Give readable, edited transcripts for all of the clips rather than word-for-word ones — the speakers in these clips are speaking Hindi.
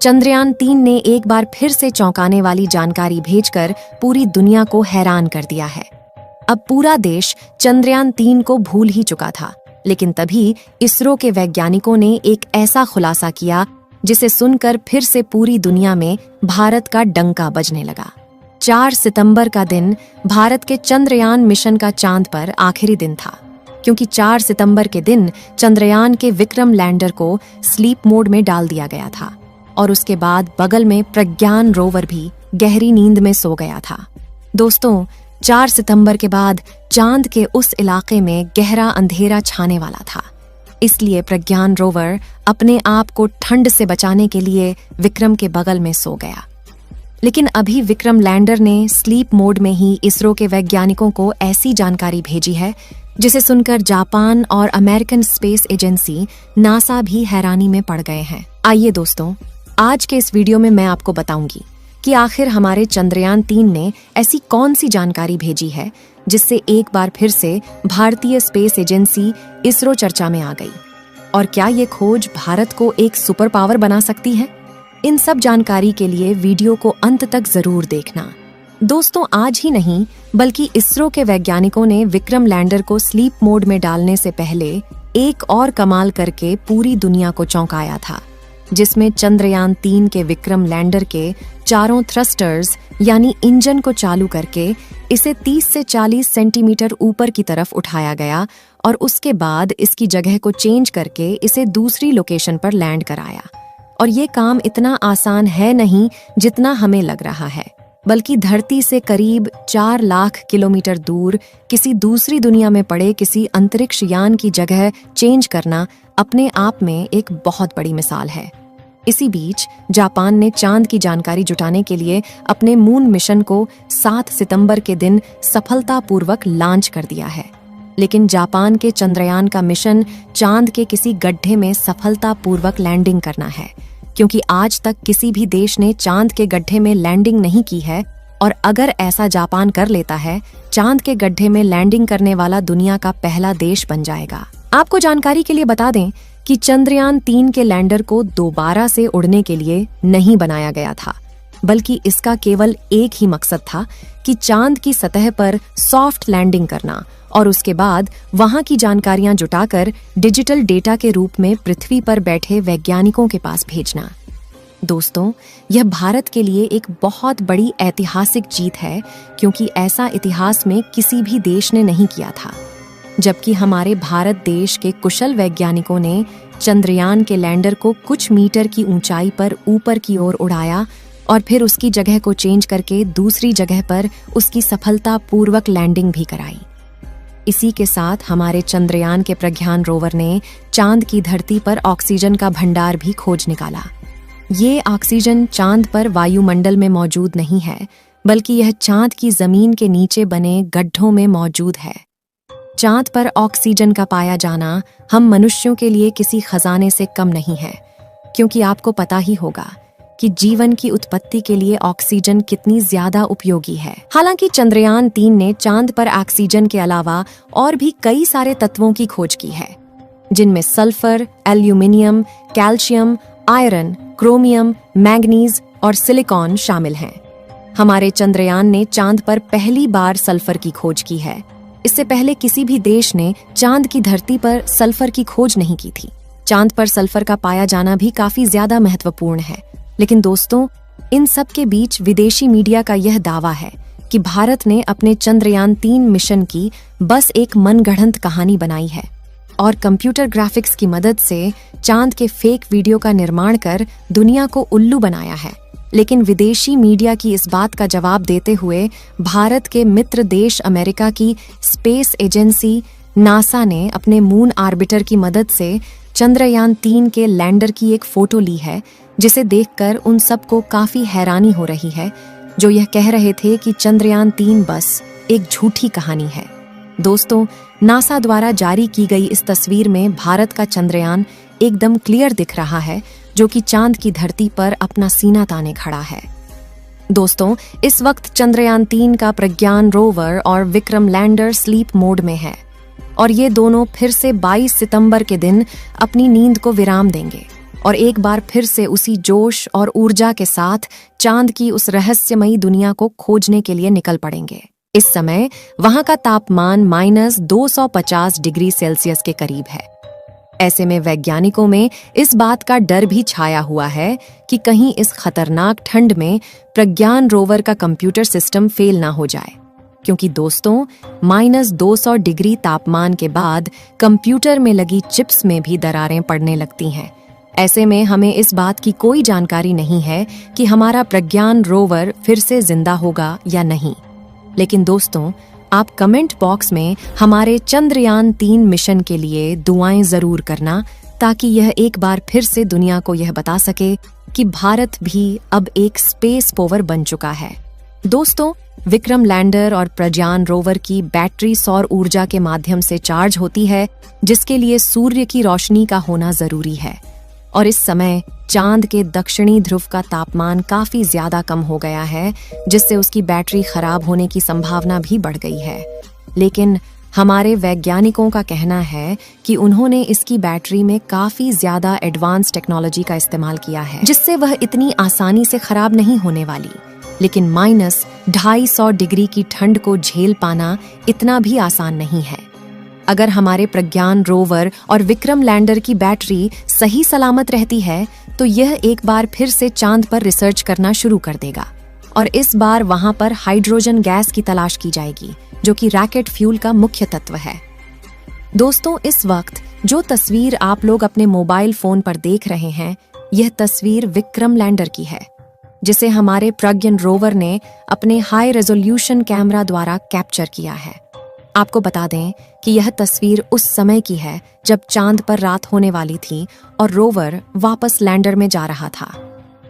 चंद्रयान-3 ने एक बार फिर से चौंकाने वाली जानकारी भेजकर पूरी दुनिया को हैरान कर दिया है। अब पूरा देश चंद्रयान-3 को भूल ही चुका था, लेकिन तभी इसरो के वैज्ञानिकों ने एक ऐसा खुलासा किया जिसे सुनकर फिर से पूरी दुनिया में भारत का डंका बजने लगा। 4 सितंबर का दिन भारत के चंद्रयान मिशन का चांद पर आखिरी दिन था, क्योंकि 4 सितंबर के दिन चंद्रयान के विक्रम लैंडर को स्लीप मोड में डाल दिया गया था और उसके बाद बगल में प्रज्ञान रोवर भी गहरी नींद में सो गया था। दोस्तों, 4 सितंबर के बाद चांद के उस इलाके में गहरा अंधेरा छाने वाला था, इसलिए प्रज्ञान रोवर अपने आप को ठंड से बचाने के लिए विक्रम के बगल में सो गया। लेकिन अभी विक्रम लैंडर ने स्लीप मोड में ही इसरो के वैज्ञानिकों को ऐसी जानकारी भेजी है जिसे सुनकर जापान और अमेरिकन स्पेस एजेंसी नासा भी हैरानी में पड़ गए हैं। आइए दोस्तों, आज के इस वीडियो में मैं आपको बताऊंगी कि आखिर हमारे चंद्रयान-3 ने ऐसी कौन सी जानकारी भेजी है जिससे एक बार फिर से भारतीय स्पेस एजेंसी इसरो चर्चा में आ गई, और क्या ये खोज भारत को एक सुपर पावर बना सकती है। इन सब जानकारी के लिए वीडियो को अंत तक जरूर देखना। दोस्तों, आज ही नहीं बल्कि इसरो के वैज्ञानिकों ने विक्रम लैंडर को स्लीप मोड में डालने से पहले एक और कमाल करके पूरी दुनिया को चौंकाया था, जिसमें चंद्रयान-3 के विक्रम लैंडर के चारों थ्रस्टर्स यानी इंजन को चालू करके इसे 30 से 40 सेंटीमीटर ऊपर की तरफ उठाया गया और उसके बाद इसकी जगह को चेंज करके इसे दूसरी लोकेशन पर लैंड कराया। और ये काम इतना आसान है नहीं जितना हमें लग रहा है, बल्कि धरती से करीब 4 लाख किलोमीटर दूर किसी दूसरी दुनिया में पड़े किसी अंतरिक्ष यान की जगह चेंज करना अपने आप में एक बहुत बड़ी मिसाल है। इसी बीच जापान ने चांद की जानकारी जुटाने के लिए अपने मून मिशन को 7 सितंबर के दिन सफलतापूर्वक लॉन्च कर दिया है। लेकिन जापान के चंद्रयान का मिशन चांद के किसी गड्ढे में सफलतापूर्वक लैंडिंग करना है, क्योंकि आज तक किसी भी देश ने चांद के गड्ढे में लैंडिंग नहीं की है, और अगर ऐसा जापान कर लेता है, चांद के गड्ढे में लैंडिंग करने वाला दुनिया का पहला देश बन जाएगा। आपको जानकारी के लिए बता दें कि चंद्रयान-3 के लैंडर को दोबारा से उड़ने के लिए नहीं बनाया गया था, बल्कि इसका केवल एक ही मकसद था कि चांद की सतह पर सॉफ्ट लैंडिंग करना और उसके बाद वहां की जानकारियां जुटाकर डिजिटल डेटा के रूप में पृथ्वी पर बैठे वैज्ञानिकों के पास भेजना। दोस्तों, यह भारत के लिए एक बहुत बड़ी ऐतिहासिक जीत है, क्योंकि ऐसा इतिहास में किसी भी देश ने नहीं किया था। जबकि हमारे भारत देश के कुशल वैज्ञानिकों ने चंद्रयान के लैंडर को कुछ मीटर की ऊंचाई पर ऊपर की ओर उड़ाया और फिर उसकी जगह को चेंज करके दूसरी जगह पर उसकी सफलतापूर्वक लैंडिंग भी कराई। इसी के साथ हमारे चंद्रयान के प्रज्ञान रोवर ने चांद की धरती पर ऑक्सीजन का भंडार भी खोज निकाला। ये ऑक्सीजन चांद पर वायुमंडल में मौजूद नहीं है, बल्कि यह चांद की जमीन के नीचे बने गड्ढों में मौजूद है। चांद पर ऑक्सीजन का पाया जाना हम मनुष्यों के लिए किसी खजाने से कम नहीं है, क्योंकि आपको पता ही होगा कि जीवन की उत्पत्ति के लिए ऑक्सीजन कितनी ज्यादा उपयोगी है। हालांकि चंद्रयान-3 ने चांद पर ऑक्सीजन के अलावा और भी कई सारे तत्वों की खोज की है, जिनमें sulphur, aluminium, calcium, iron, chromium, manganese और सिलिकॉन शामिल हैं। हमारे चंद्रयान ने चांद पर पहली बार सल्फर की खोज की है। इससे पहले किसी भी देश ने चांद की धरती पर सल्फर की खोज नहीं की थी। चांद पर सल्फर का पाया जाना भी काफी ज्यादा महत्वपूर्ण है। लेकिन दोस्तों, इन सब के बीच विदेशी मीडिया का यह दावा है कि भारत ने अपने चंद्रयान-3 मिशन की बस एक मनगढ़ंत कहानी बनाई है और कंप्यूटर ग्राफिक्स की मदद से चांद के फेक वीडियो का निर्माण कर दुनिया को उल्लू बनाया है। लेकिन विदेशी मीडिया की इस बात का जवाब देते हुए भारत के मित्र देश अमेरिका की स्पेस एजेंसी नासा ने अपने मून ऑर्बिटर की मदद से चंद्रयान-3 के लैंडर की एक फोटो ली है, जिसे देखकर उन सबको काफी हैरानी हो रही है, जो यह कह रहे थे कि चंद्रयान-3 बस एक झूठी कहानी है। दोस्तों, नासा द्वारा जारी की गई इस तस्वीर में भारत का चंद्रयान एकदम क्लियर दिख रहा है, जो कि चांद की धरती पर अपना सीना ताने खड़ा है। दोस्तों, इस वक्त चंद्रयान-3 का प्रज्ञान रोवर और विक्रम लैंडर स्लीप मोड में है और ये दोनों फिर से 22 सितंबर के दिन अपनी नींद को विराम देंगे। और एक बार फिर से उसी जोश और ऊर्जा के साथ चांद की उस रहस्यमयी दुनिया को खोजने के लिए निकल पड़ेंगे। इस समय वहां का तापमान -250 डिग्री सेल्सियस के करीब है। ऐसे में वैज्ञानिकों में इस बात का डर भी छाया हुआ है कि कहीं इस खतरनाक ठंड में प्रज्ञान रोवर का कंप्यूटर सिस्टम फेल ना हो जाए, क्योंकि दोस्तों -200 डिग्री तापमान के बाद कंप्यूटर में लगी चिप्स में भी दरारें पड़ने लगती हैं। ऐसे में हमें इस बात की कोई जानकारी नहीं है कि हमारा प्रज्ञान रोवर फिर से जिंदा होगा या नहीं। लेकिन दोस्तों, आप कमेंट बॉक्स में हमारे चंद्रयान 3 मिशन के लिए दुआएं जरूर करना, ताकि यह एक बार फिर से दुनिया को यह बता सके कि भारत भी अब एक स्पेस पावर बन चुका है। दोस्तों, विक्रम लैंडर और प्रज्ञान रोवर की बैटरी सौर ऊर्जा के माध्यम से चार्ज होती है, जिसके लिए सूर्य की रोशनी का होना जरूरी है। और इस समय चांद के दक्षिणी ध्रुव का तापमान काफी ज्यादा कम हो गया है, जिससे उसकी बैटरी खराब होने की संभावना भी बढ़ गई है। लेकिन हमारे वैज्ञानिकों का कहना है कि उन्होंने इसकी बैटरी में काफी ज्यादा एडवांस टेक्नोलॉजी का इस्तेमाल किया है, जिससे वह इतनी आसानी से खराब नहीं होने वाली। लेकिन -250 डिग्री की ठंड को झेल पाना इतना भी आसान नहीं है। अगर हमारे प्रज्ञान रोवर और विक्रम लैंडर की बैटरी सही सलामत रहती है, तो यह एक बार फिर से चांद पर रिसर्च करना शुरू कर देगा और इस बार वहां पर हाइड्रोजन गैस की तलाश की जाएगी, जो कि रॉकेट फ्यूल का मुख्य तत्व है। दोस्तों, इस वक्त जो तस्वीर आप लोग अपने मोबाइल फोन पर देख रहे हैं, यह तस्वीर विक्रम लैंडर की है, जिसे हमारे प्रज्ञान रोवर ने अपने हाई रेजोल्यूशन कैमरा द्वारा कैप्चर किया है। आपको बता दें कि यह तस्वीर उस समय की है जब चांद पर रात होने वाली थी और रोवर वापस लैंडर में जा रहा था।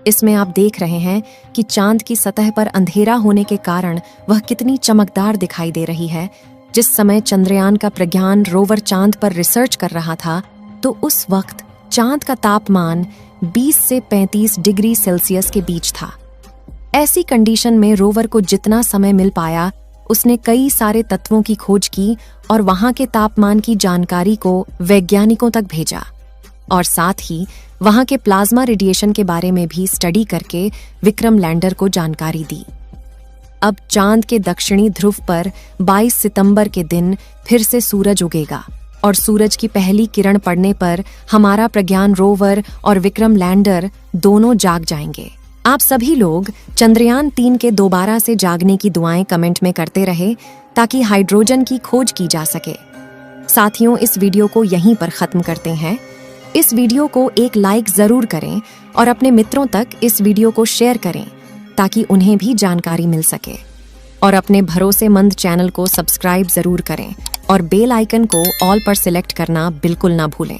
इसमें आप देख रहे हैं कि चांद की सतह पर अंधेरा होने के कारण वह कितनी चमकदार दिखाई दे रही है। जिस समय चंद्रयान का प्रज्ञान रोवर चांद पर रिसर्च कर रहा था, तो उस वक्त चांद का तापमान 20 से 35 डिग्री सेल्सियस के बीच था। ऐसी कंडीशन में रोवर को जितना समय मिल पाया, उसने कई सारे तत्वों की खोज की और वहां के तापमान की जानकारी को वैज्ञानिकों तक भेजा और साथ ही वहां के प्लाज्मा रेडिएशन के बारे में भी स्टडी करके विक्रम लैंडर को जानकारी दी। अब चांद के दक्षिणी ध्रुव पर 22 सितंबर के दिन फिर से सूरज उगेगा और सूरज की पहली किरण पड़ने पर हमारा प्रज्ञान रोवर और विक्रम लैंडर दोनों जाग जाएंगे। आप सभी लोग चंद्रयान 3 के दोबारा से जागने की दुआएं कमेंट में करते रहे, ताकि हाइड्रोजन की खोज की जा सके। साथियों, इस वीडियो को यहीं पर खत्म करते हैं। इस वीडियो को एक लाइक जरूर करें और अपने मित्रों तक इस वीडियो को शेयर करें, ताकि उन्हें भी जानकारी मिल सके। और अपने भरोसेमंद चैनल को सब्सक्राइब जरूर करें और बेल आइकन को ऑल पर सिलेक्ट करना बिल्कुल ना भूलें।